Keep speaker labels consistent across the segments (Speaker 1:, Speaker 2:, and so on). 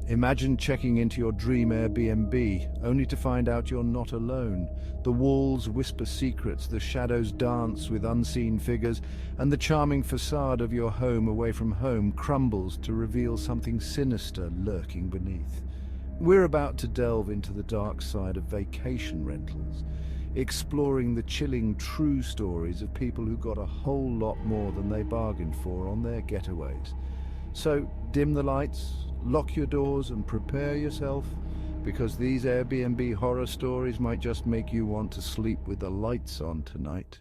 Speaker 1: Imagine checking into your dream Airbnb, only to find out you're not alone. The walls whisper secrets, the shadows dance with unseen figures, and the charming facade of your home away from home crumbles to reveal something sinister lurking beneath. We're about to delve into the dark side of vacation rentals, exploring the chilling true stories of people who got a whole lot more than they bargained for on their getaways. So dim the lights, lock your doors and prepare yourself, because these Airbnb horror stories might just make you want to sleep with the lights on tonight.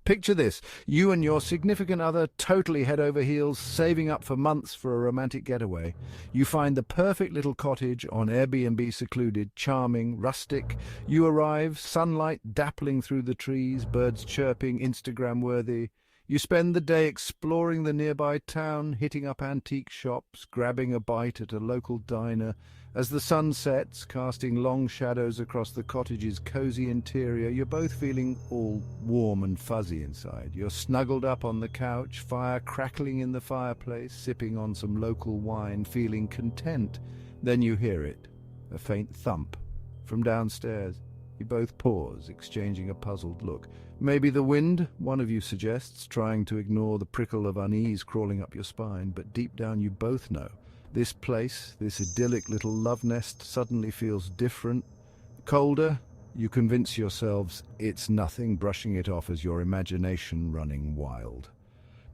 Speaker 1: Picture this, you and your significant other totally head over heels, saving up for months for a romantic getaway. You find the perfect little cottage on Airbnb, secluded, charming, rustic. You arrive, sunlight dappling through the trees, birds chirping, Instagram-worthy. You spend the day exploring the nearby town, hitting up antique shops, grabbing a bite at a local diner. As the sun sets, casting long shadows across the cottage's cozy interior, you're both feeling all warm and fuzzy inside. You're snuggled up on the couch, fire crackling in the fireplace, sipping on some local wine, feeling content. Then you hear it, a faint thump from downstairs. You both pause, exchanging a puzzled look. Maybe the wind, one of you suggests, trying to ignore the prickle of unease crawling up your spine, but deep down you both know. This place, this idyllic little love nest, suddenly feels different. Colder, you convince yourselves it's nothing, brushing it off as your imagination running wild.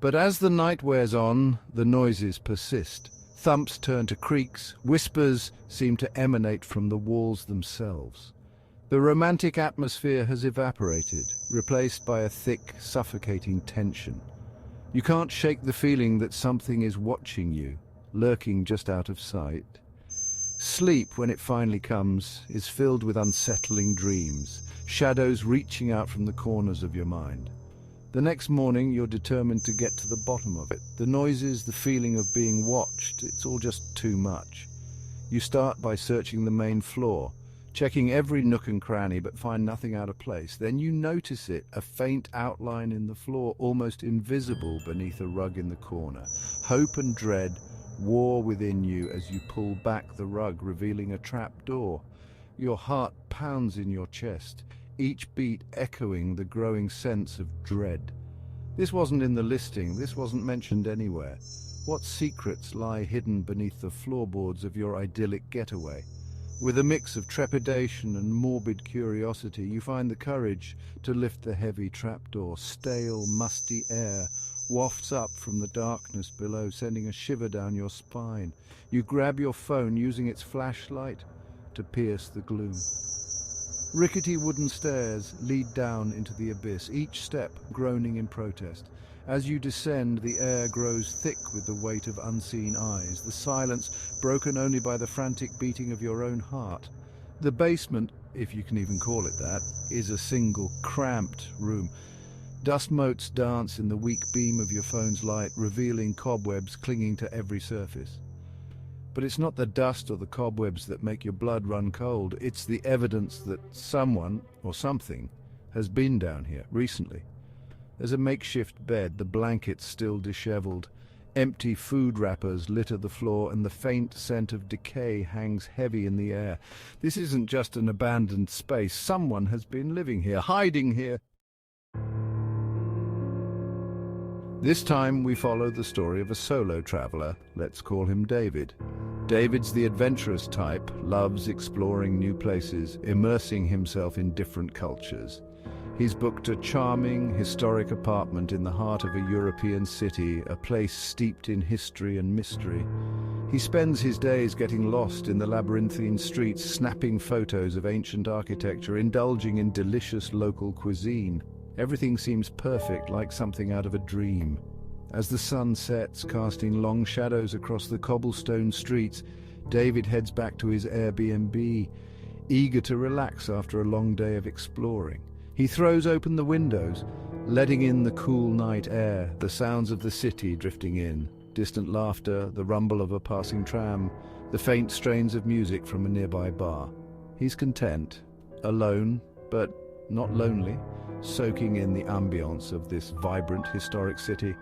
Speaker 1: But as the night wears on, the noises persist. Thumps turn to creaks, whispers seem to emanate from the walls themselves. The romantic atmosphere has evaporated, replaced by a thick, suffocating tension. You can't shake the feeling that something is watching you, lurking just out of sight. Sleep, when it finally comes, is filled with unsettling dreams, shadows reaching out from the corners of your mind. The next morning, you're determined to get to the bottom of it. The noises, the feeling of being watched, it's all just too much. You start by searching the main floor, checking every nook and cranny, but find nothing out of place. Then you notice it, a faint outline in the floor, almost invisible beneath a rug in the corner. Hope and dread war within you as you pull back the rug, revealing a trap door. Your heart pounds in your chest, each beat echoing the growing sense of dread. This wasn't in the listing, this wasn't mentioned anywhere. What secrets lie hidden beneath the floorboards of your idyllic getaway? With a mix of trepidation and morbid curiosity, you find the courage to lift the heavy trapdoor. Stale, musty air wafts up from the darkness below, sending a shiver down your spine. You grab your phone, using its flashlight to pierce the gloom. Rickety wooden stairs lead down into the abyss, each step groaning in protest. As you descend, the air grows thick with the weight of unseen eyes, the silence broken only by the frantic beating of your own heart. The basement, if you can even call it that, is a single, cramped room. Dust motes dance in the weak beam of your phone's light, revealing cobwebs clinging to every surface. But it's not the dust or the cobwebs that make your blood run cold, it's the evidence that someone, or something, has been down here recently. There's a makeshift bed, the blankets still disheveled. Empty food wrappers litter the floor, and the faint scent of decay hangs heavy in the air. This isn't just an abandoned space. Someone has been living here, hiding here. This time we follow the story of a solo traveler. Let's call him David. David's the adventurous type, loves exploring new places, immersing himself in different cultures. He's booked a charming, historic apartment in the heart of a European city, a place steeped in history and mystery. He spends his days getting lost in the labyrinthine streets, snapping photos of ancient architecture, indulging in delicious local cuisine. Everything seems perfect, like something out of a dream. As the sun sets, casting long shadows across the cobblestone streets, David heads back to his Airbnb, eager to relax after a long day of exploring. He throws open the windows, letting in the cool night air, the sounds of the city drifting in, distant laughter, the rumble of a passing tram, the faint strains of music from a nearby bar. He's content, alone, but not lonely, soaking in the ambience of this vibrant historic city.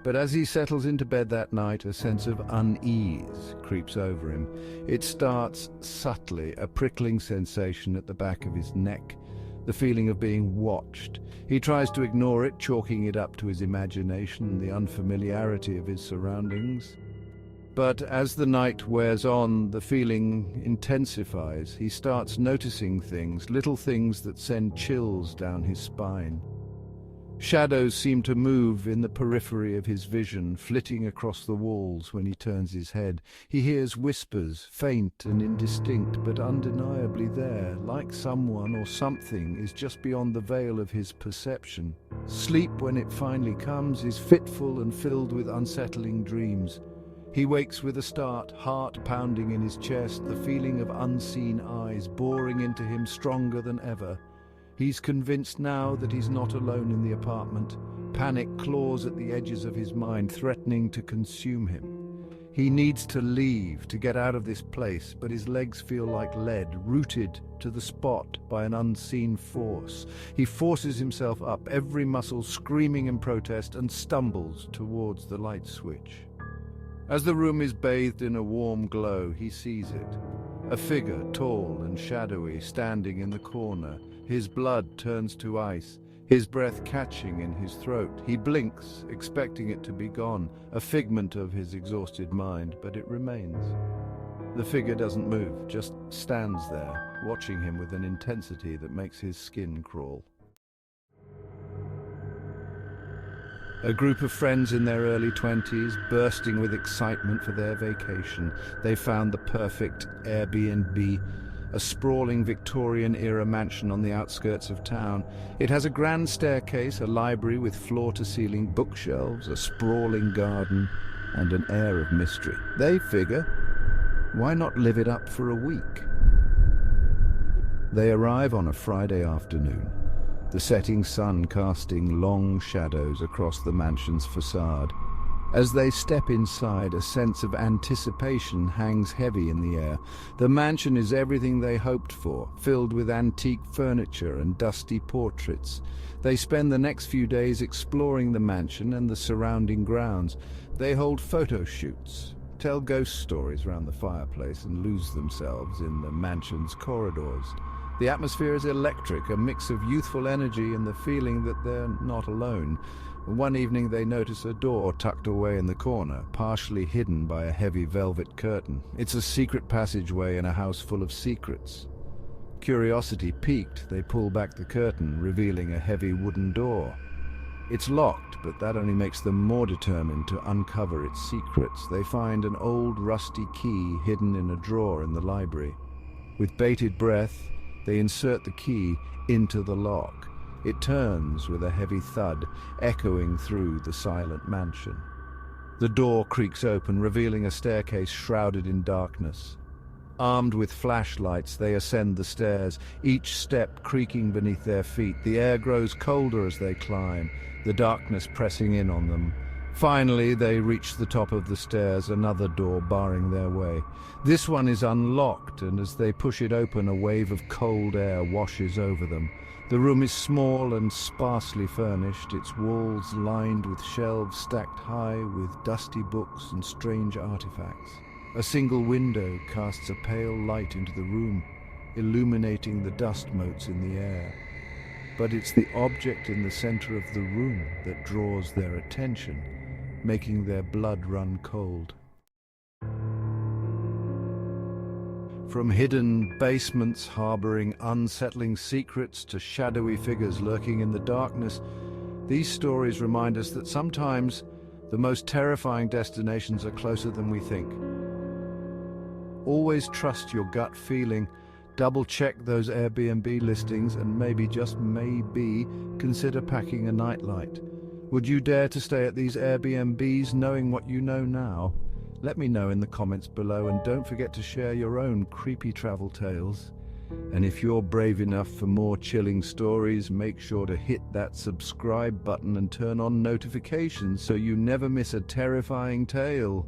Speaker 1: But as he settles into bed that night, a sense of unease creeps over him. It starts subtly, a prickling sensation at the back of his neck, the feeling of being watched. He tries to ignore it, chalking it up to his imagination and the unfamiliarity of his surroundings. But as the night wears on, the feeling intensifies. He starts noticing things, little things that send chills down his spine. Shadows seem to move in the periphery of his vision, flitting across the walls when he turns his head. He hears whispers, faint and indistinct, but undeniably there, like someone or something is just beyond the veil of his perception. Sleep, when it finally comes, is fitful and filled with unsettling dreams. He wakes with a start, heart pounding in his chest, the feeling of unseen eyes boring into him stronger than ever. He's convinced now that he's not alone in the apartment. Panic claws at the edges of his mind, threatening to consume him. He needs to leave, to get out of this place, but his legs feel like lead, rooted to the spot by an unseen force. He forces himself up, every muscle screaming in protest, and stumbles towards the light switch. As the room is bathed in a warm glow, he sees it. A figure, tall and shadowy, standing in the corner. His blood turns to ice, his breath catching in his throat. He blinks, expecting it to be gone, a figment of his exhausted mind, but it remains. The figure doesn't move, just stands there, watching him with an intensity that makes his skin crawl. A group of friends in their early 20s, bursting with excitement for their vacation. They found the perfect Airbnb, a sprawling Victorian-era mansion on the outskirts of town. It has a grand staircase, a library with floor-to-ceiling bookshelves, a sprawling garden, and an air of mystery. They figure, why not live it up for a week? They arrive on a Friday afternoon, the setting sun casting long shadows across the mansion's facade. As they step inside, a sense of anticipation hangs heavy in the air. The mansion is everything they hoped for, filled with antique furniture and dusty portraits. They spend the next few days exploring the mansion and the surrounding grounds. They hold photo shoots, tell ghost stories around the fireplace, and lose themselves in the mansion's corridors. The atmosphere is electric, a mix of youthful energy and the feeling that they're not alone. One evening they notice a door tucked away in the corner, partially hidden by a heavy velvet curtain. It's a secret passageway in a house full of secrets. Curiosity piqued, they pull back the curtain, revealing a heavy wooden door. It's locked, but that only makes them more determined to uncover its secrets. They find an old rusty key hidden in a drawer in the library. With bated breath, they insert the key into the lock. It turns with a heavy thud, echoing through the silent mansion. The door creaks open, revealing a staircase shrouded in darkness. Armed with flashlights, they ascend the stairs, each step creaking beneath their feet. The air grows colder as they climb, the darkness pressing in on them. Finally, they reach the top of the stairs, another door barring their way. This one is unlocked, and as they push it open, a wave of cold air washes over them. The room is small and sparsely furnished, its walls lined with shelves stacked high with dusty books and strange artifacts. A single window casts a pale light into the room, illuminating the dust motes in the air. But it's the object in the center of the room that draws their attention, making their blood run cold. From hidden basements harboring unsettling secrets to shadowy figures lurking in the darkness, these stories remind us that sometimes the most terrifying destinations are closer than we think. Always trust your gut feeling, double-check those Airbnb listings, and maybe, just maybe, consider packing a nightlight. Would you dare to stay at these Airbnbs knowing what you know now? Let me know in the comments below, and don't forget to share your own creepy travel tales. And if you're brave enough for more chilling stories, make sure to hit that subscribe button and turn on notifications so you never miss a terrifying tale.